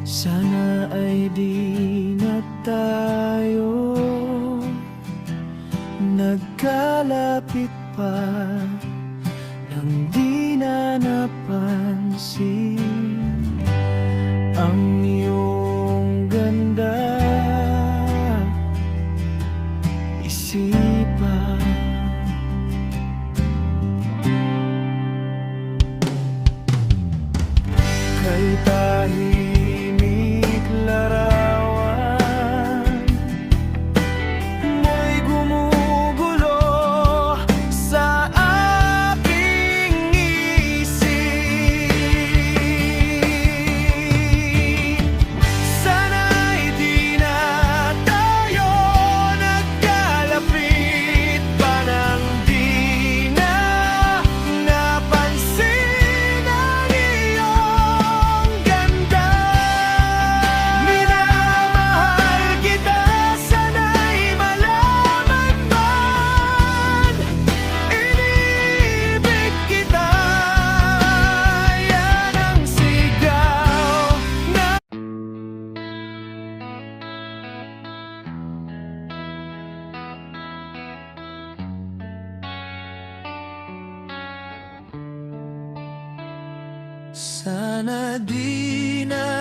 Sana ay di na tayo nagkalapit pa nang di na napansin ang iyong ganda isipan. Kay tahimik larawan mo'y gumugulo sa aking isip. Sana'y di na tayo nagkalapit pa nang di na napansin ang iyong ganda. Minamahal kita, sana'y malaman man. Inibig kita, yan ang sigaw na sana di na